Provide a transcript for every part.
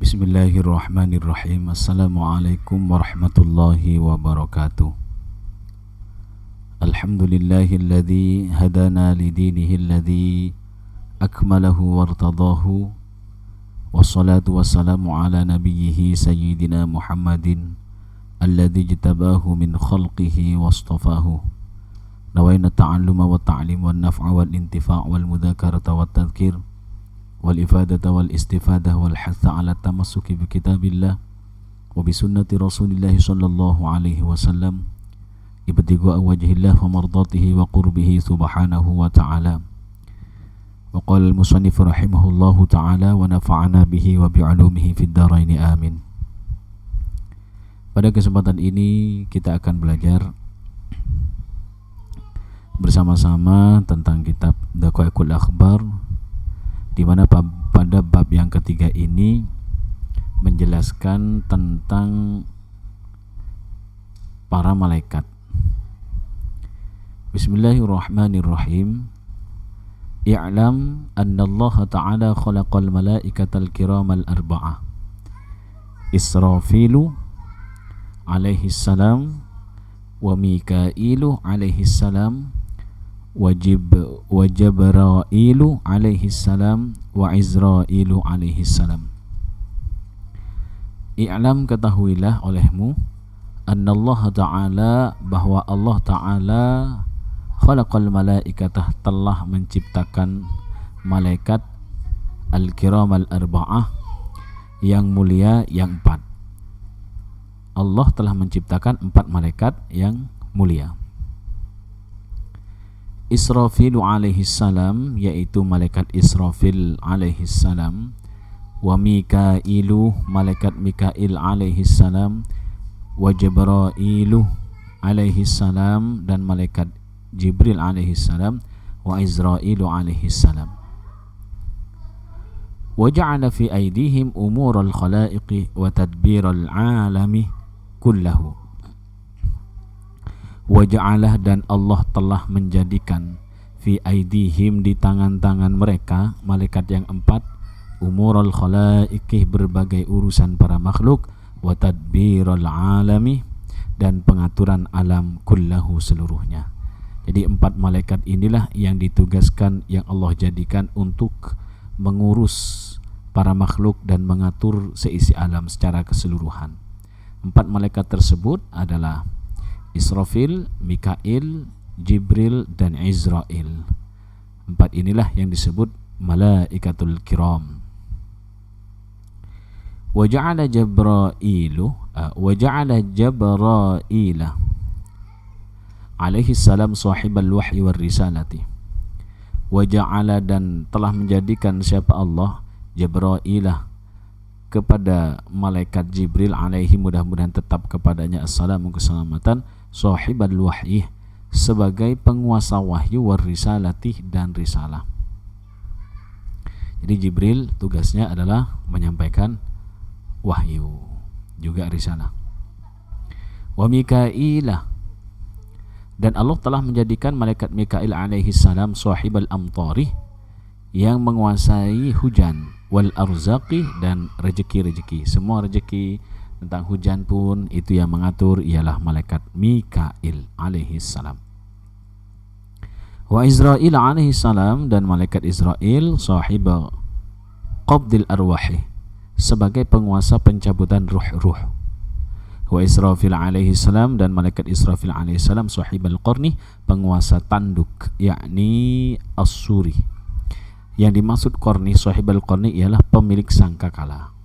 Bismillahirrahmanirrahim. Assalamualaikum warahmatullahi wabarakatuh. Alhamdulillahilladzi hadana lidinihi alladzi akmalahu wartadahu. Wassalatu wassalamu ala nabiyhi sayyidina Muhammadin alladzi jtabahu min khalqihi wastafahu. Nawaina ta'alluma wa ta'lim wa naf'a wal intifa' wal mudzakarata wat tadhkir wal ifadata wal istifadah wal hatha ala tamassuki bi kitabillah wa bi sunnati Rasulillah sallallahu alaihi wasallam ibtigha'a wajhillah wa mardatihi wa qurbihi subhanahu wa ta'ala. Wa qala al-musannif rahimahullahu ta'ala wa nafa'ana bihi wa bi 'ulumihi fid dharain amin. Pada kesempatan ini kita akan belajar bersama-sama tentang kitab Daqaiqul Akhbar, di mana pada bab yang ketiga ini menjelaskan tentang para malaikat. Bismillahirrahmanirrahim. I'lam anna Allah Ta'ala khalaqal malaikatal kiramal arba'ah. Israfilu alaihi salam wa Mikailu alaihi salam wa Jibrailu alaihi salam wa Izrailu alaihi salam. I'lam, ketahuilah olehmu, annallaha ta'ala, bahwa Allah ta'ala khalaqal malaikatah, telah menciptakan malaikat al-kiram al-arba'ah, yang mulia, yang empat. Allah telah menciptakan 4 malaikat yang mulia. Israfilu alaihi salam, yaitu malaikat Israfil alaihi salam, wa Mikailu, malaikat Mikail alaihi salam, wa Jibrailu alaihi salam, dan malaikat Jibril alaihi salam, wa Izrailu alaihi salam. Wa ja'ala fi aydihim umural khalaiqi wa tadbiral alami kullahu. Waja'alah, dan Allah telah menjadikan, fi aidihim, di tangan-tangan mereka, malaikat yang 4, umurul khalaiqih, berbagai urusan para makhluk, wa tadbirul alami, dan pengaturan alam kullahu, seluruhnya. Jadi 4 malaikat inilah yang ditugaskan, yang Allah jadikan untuk mengurus para makhluk dan mengatur seisi alam secara keseluruhan. 4 malaikat tersebut adalah Israfil, Mikail, Jibril, dan Izrail. 4 inilah yang disebut malaikatul kiram. Wa ja'ala Jabraila alaihi salam sahibal wahyi war risalati. Wa ja'ala, dan telah menjadikan siapa Allah, Jabrailah, kepada malaikat Jibril alaihi, mudah-mudahan tetap kepadanya assalamu, keselamatan, sahibal wahyi, sebagai penguasa wahyu, war risalati, dan risalah. Jadi Jibril tugasnya adalah menyampaikan wahyu, juga risalah. Wa Mikailah, dan Allah telah menjadikan malaikat Mikail alaihi salam sahibal amtari, yang menguasai hujan, wal arzaqi, dan rezeki-rezeki. Semua rezeki tentang hujan pun itu yang mengatur ialah malaikat Mikail alaihi salam. Wa Izrail alaihi salam, dan malaikat Izrail sahibal qabdil arwahi, sebagai penguasa pencabutan ruh-ruh. Wa Israfil alaihi salam, dan malaikat Israfil alaihi salam sahibal qarni, penguasa tanduk, yakni as-suri. Yang dimaksud qarni, sahibal qarni, ialah pemilik sangkakala.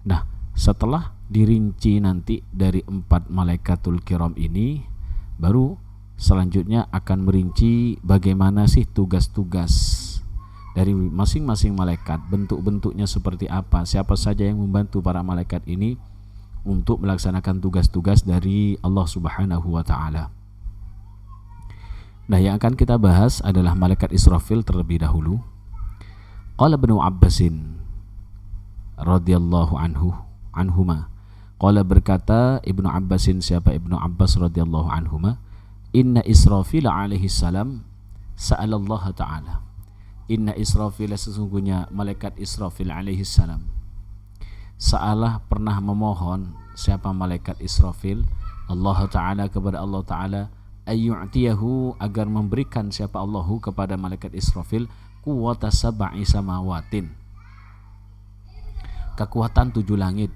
Nah, setelah dirinci nanti dari 4 malaikatul kiram ini, baru selanjutnya akan merinci bagaimana sih tugas-tugas dari masing-masing malaikat, bentuk-bentuknya seperti apa, siapa saja yang membantu para malaikat ini untuk melaksanakan tugas-tugas dari Allah Subhanahu wa ta'ala. Nah, yang akan kita bahas adalah malaikat Israfil terlebih dahulu. Qala Ibnu Abbasin radhiyallahu anhuma. Qala, berkata Ibnu Abbasin, siapa Ibnu Abbas radhiyallahu anhuma, inna Israfil alaihi salam sa'ala Allah ta'ala. Inna Israfil, sesungguhnya malaikat Israfil alaihi salam, Sa'alah pernah memohon siapa malaikat Israfil Allah Ta'ala kepada Allah Ta'ala ayyu'tiyahu agar memberikan siapa Allahu kepada malaikat Israfil quwwata sab'i samawatin, kekuatan 7 langit.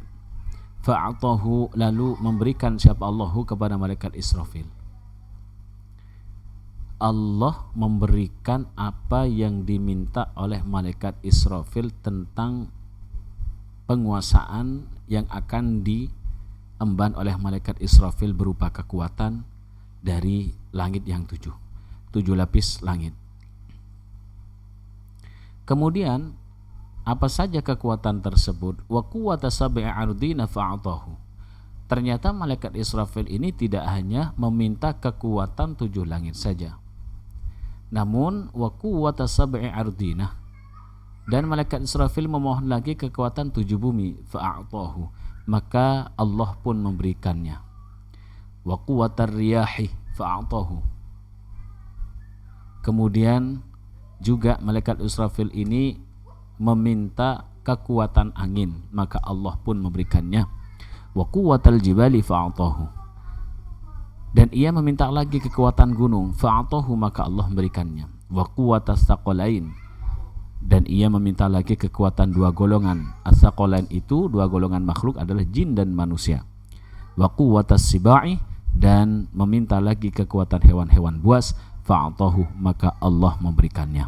Fa'atahu, lalu memberikan siapa Allahu kepada malaikat Israfil. Allah memberikan apa yang diminta oleh malaikat Israfil tentang penguasaan yang akan diemban oleh malaikat Israfil berupa kekuatan dari langit yang 7 lapis langit. Kemudian apa saja kekuatan tersebut? Wa quwwata sab'i ardina fa'atahu. Ternyata malaikat Israfil ini tidak hanya meminta kekuatan 7 langit saja, namun wa quwwata sab'i ardina, dan malaikat Israfil memohon lagi kekuatan 7 bumi, fa'atahu, maka Allah pun memberikannya. Wa quwwatar riyahi fa'atahu. Kemudian juga malaikat Israfil ini meminta kekuatan angin, maka Allah pun memberikannya. Wa quwwatal jibali fa'atahu. Dan ia meminta lagi kekuatan gunung, fa'atahu, maka Allah memberikannya. Wa quwwatas tsaqalain. Dan ia meminta lagi kekuatan 2 golongan. As-tsaqalain itu 2 golongan makhluk adalah jin dan manusia. Wa quwwatas sibai, dan meminta lagi kekuatan hewan-hewan buas, fa'atahu, maka Allah memberikannya.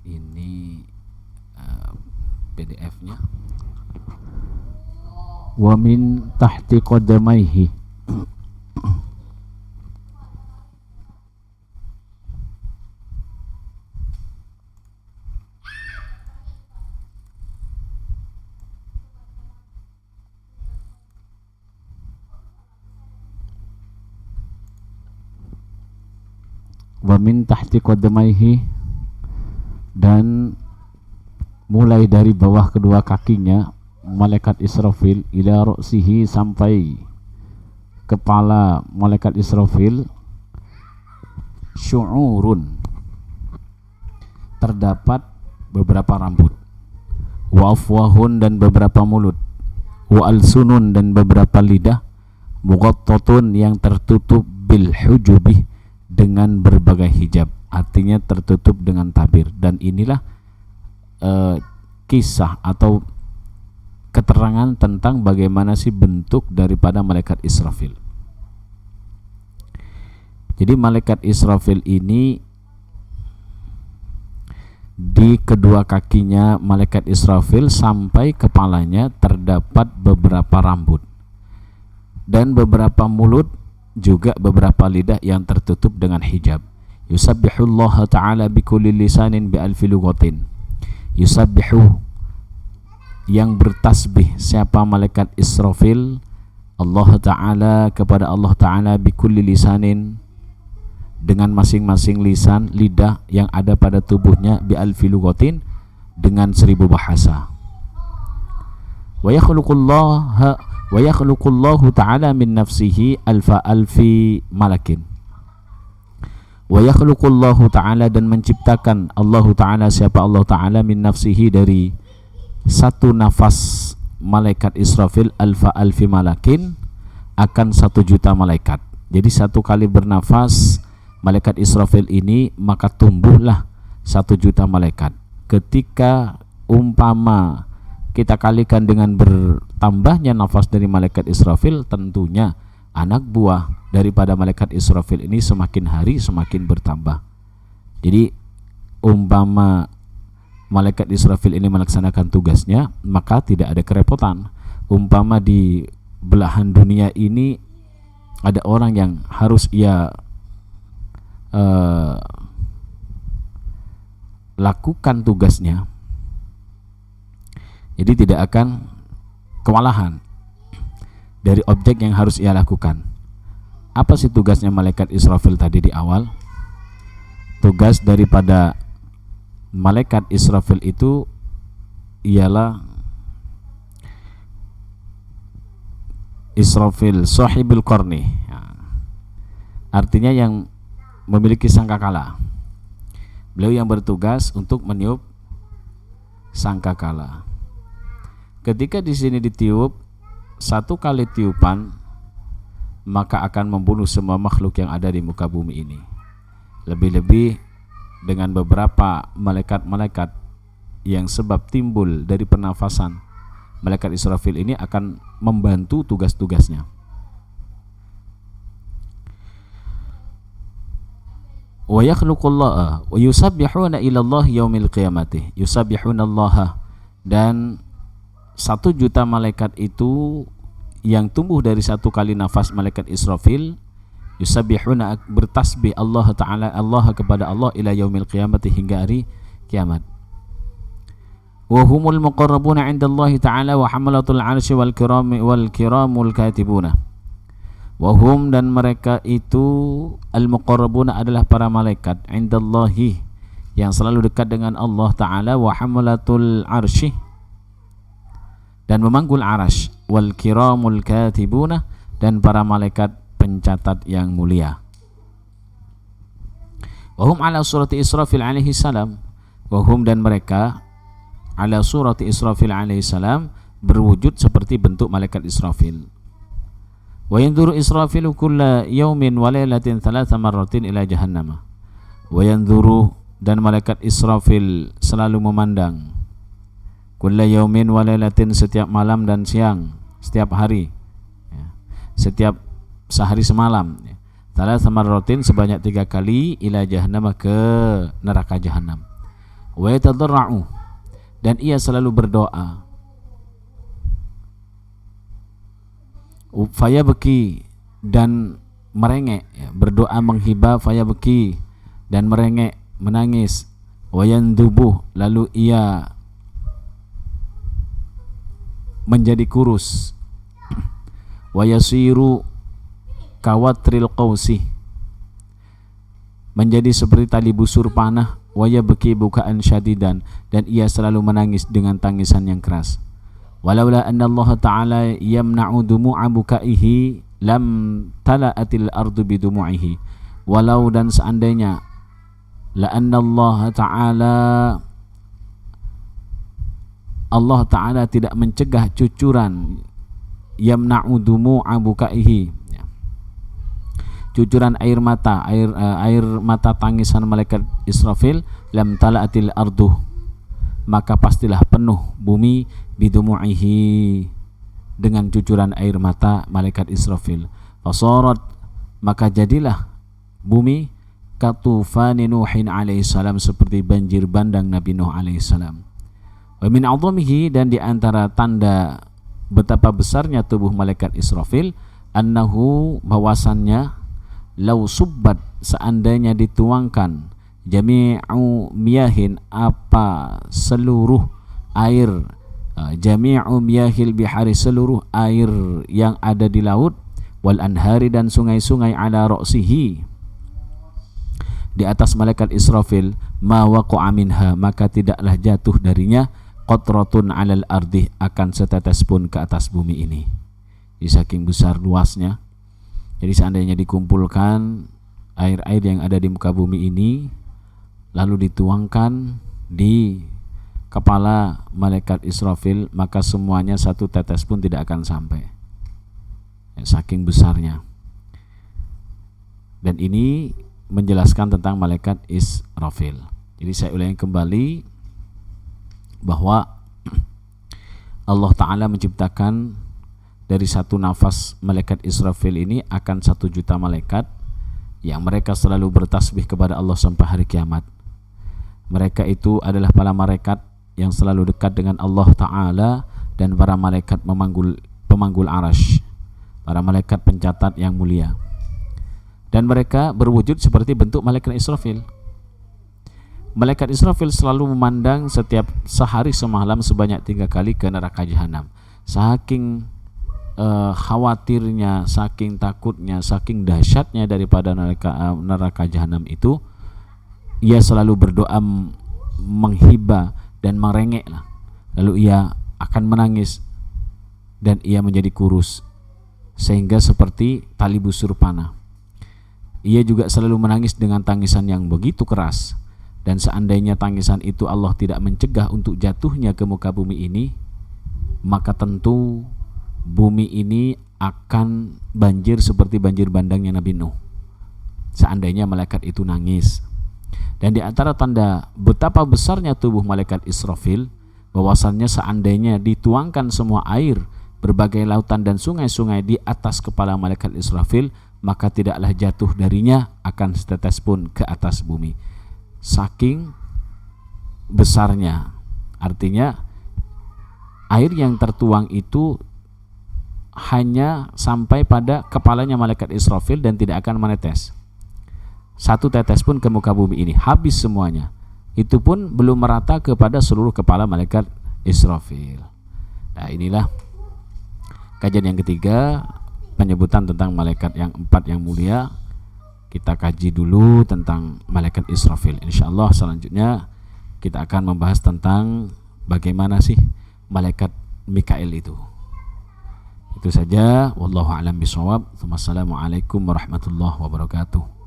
Ini PDF-nya. Wa min tahti qadamaihi. Wa min tahti qadamaihi, dan mulai dari bawah kedua kakinya malaikat Israfil ila ru'sihi, sampai kepala malaikat Israfil, syu'urun, terdapat beberapa rambut, wa afwahun, dan beberapa mulut, wa alsunun, dan beberapa lidah, mughattatun, yang tertutup, bil hujubi, dengan berbagai hijab, artinya tertutup dengan tabir. Dan inilah kisah atau keterangan tentang bagaimana sih bentuk daripada malaikat Israfil. Jadi malaikat Israfil ini di kedua kakinya malaikat Israfil sampai kepalanya terdapat beberapa rambut dan beberapa mulut, juga beberapa lidah yang tertutup dengan hijab. Yusabbihullaha ta'ala bikulli lisanin bi'alfi lughatin. Yusabbihu, yang bertasbih siapa malaikat Israfil, Allah Ta'ala, kepada Allah Ta'ala, bikulli lisanin, dengan masing-masing lisan, lidah yang ada pada tubuhnya, bi'alfi lughatin, dengan 1000 bahasa. Wa yakhluqullahu ta'ala min nafsihi alfi malakin. Wa yakhluqullahu ta'ala, dan menciptakan Allah Ta'ala, siapa Allah Ta'ala, min nafsihi, dari satu nafas malaikat Israfil, alfi malakin, akan 1 juta malaikat. Jadi 1 kali bernafas malaikat Israfil ini, maka tumbuhlah 1 juta malaikat. Ketika umpama kita kalikan dengan bertambahnya nafas dari malaikat Israfil, tentunya anak buah daripada malaikat Israfil ini semakin hari semakin bertambah. Jadi umpama malaikat Israfil ini melaksanakan tugasnya, maka tidak ada kerepotan. Umpama di belahan dunia ini ada orang yang harus ia lakukan tugasnya, jadi tidak akan kewalahan dari objek yang harus ia lakukan. Apa sih tugasnya malaikat Israfil tadi di awal? Tugas daripada malaikat Israfil itu ialah Israfil sahibul qarni, artinya yang memiliki sangkakala. Beliau yang bertugas untuk meniup sangkakala. Ketika di sini ditiup, satu kali tiupan maka akan membunuh semua makhluk yang ada di muka bumi ini. Lebih-lebih dengan beberapa malaikat-malaikat yang sebab timbul dari pernafasan malaikat Israfil ini akan membantu tugas-tugasnya. Wa yakhluqullaha wa yusabbihuna ila Allah yaumil qiyamati. Yusabbihuna Allah, dan 1 juta malaikat itu yang tumbuh dari satu kali nafas malaikat Israfil, yusabbihuna, bertasbih Allah Ta'ala, Allah kepada Allah, ila yaumil qiyamati, hingga hari kiamat. Wa humul muqarrabuna 'inda Allah Ta'ala wa hamalatul 'arsy wal kiramul katibuna. Wa hum, dan mereka itu al muqarrabuna adalah para malaikat, 'inda Allah, yang selalu dekat dengan Allah Ta'ala, wa hamalatul 'arsy, dan memanggul arash, wal kiramul katibuna, dan para malaikat pencatat yang mulia. Wahum ala surati Israfil alaihi salam, wahum, dan mereka ala surati Israfil alaihi salam, berwujud seperti bentuk malaikat Israfil. Wa yanzuru Israfilu kulla yaumin wa lailatin 3 marratin ila jahannam. Wa yanzuru, dan malaikat Israfil selalu memandang, kulla yaumin wa lailatin, setiap malam dan siang, setiap hari, ya, setiap sehari semalam, ya. 3 marratin, sebanyak 3 kali, ila jahannam, ke neraka jahannam. Wa yatadarra'u, dan ia selalu berdoa, fayabki, dan merengek, ya, berdoa menghibah, fayabki, dan merengek, menangis, wa yandubuh, lalu ia menjadi kurus, wa yasiru kawatril qausi, menjadi seperti tali busur panah, wa yabki bukaan syadidan, dan ia selalu menangis dengan tangisan yang keras. Walaula anna Allah Ta'ala yamna'u dumu'a bukaihi lam tala'atil ardu bidumu'ihi. Walau, dan seandainya, la anna Allah Ta'ala tidak mencegah cucuran, yamna'u dumu'a bukaihi, cucuran air mata, air mata tangisan malaikat Israfil, lam tala'atil ardu, maka pastilah penuh bumi, bidumu'ihi, dengan cucuran air mata malaikat Israfil. Fasarat, maka jadilah bumi, katufani Nuhin alaihi salam, seperti banjir bandang Nabi Nuh alaihi salam. Wa min 'azamihi, dan di antara tanda betapa besarnya tubuh malaikat Israfil, annahu, bahwasannya, lau subbat, seandainya dituangkan, jami'u miyahin, apa seluruh air, jami'u miyahil bihari, seluruh air yang ada di laut, wal anhari, dan sungai-sungai, ala ra'sihi, di atas malaikat Israfil, ma waqa'a minha, maka tidaklah jatuh darinya, qatratun 'alal ardi, akan setetes pun ke atas bumi ini. Jadi saking besar luasnya. Jadi seandainya dikumpulkan air-air yang ada di muka bumi ini, lalu dituangkan di kepala malaikat Israfil, maka semuanya satu tetes pun tidak akan sampai, ya, saking besarnya. Dan ini menjelaskan tentang malaikat Israfil. Jadi saya ulangi kembali bahwa Allah Ta'ala menciptakan dari satu nafas malaikat Israfil ini akan 1 juta malaikat yang mereka selalu bertasbih kepada Allah sampai hari kiamat. Mereka itu adalah para malaikat yang selalu dekat dengan Allah Ta'ala, dan para malaikat pemanggul arash, para malaikat pencatat yang mulia. Dan mereka berwujud seperti bentuk malaikat Israfil. Malaikat Israfil selalu memandang setiap sehari semalam sebanyak 3 kali ke neraka jahanam. Saking khawatirnya, saking takutnya, saking dahsyatnya daripada neraka jahanam itu, ia selalu berdoa menghibah dan merengek lah. Lalu ia akan menangis dan ia menjadi kurus sehingga seperti tali busur panah. Ia juga selalu menangis dengan tangisan yang begitu keras. Dan seandainya tangisan itu Allah tidak mencegah untuk jatuhnya ke muka bumi ini, maka tentu bumi ini akan banjir seperti banjir bandangnya Nabi Nuh. Seandainya malaikat itu nangis. Dan di antara tanda betapa besarnya tubuh malaikat Israfil, bahwasannya seandainya dituangkan semua air berbagai lautan dan sungai-sungai di atas kepala malaikat Israfil, maka tidaklah jatuh darinya akan setetes pun ke atas bumi. Saking besarnya. Artinya air yang tertuang itu hanya sampai pada kepalanya malaikat Israfil dan tidak akan menetes. Satu tetes pun ke muka bumi ini, habis semuanya. Itu pun belum merata kepada seluruh kepala malaikat Israfil. Nah, inilah kajian yang ketiga, penyebutan tentang malaikat yang 4 yang mulia. Kita kaji dulu tentang malaikat Israfil. Insyaallah selanjutnya kita akan membahas tentang bagaimana sih malaikat Mikail itu. Itu saja, wallahu a'lam bishawab. Wassalamualaikum warahmatullahi wabarakatuh.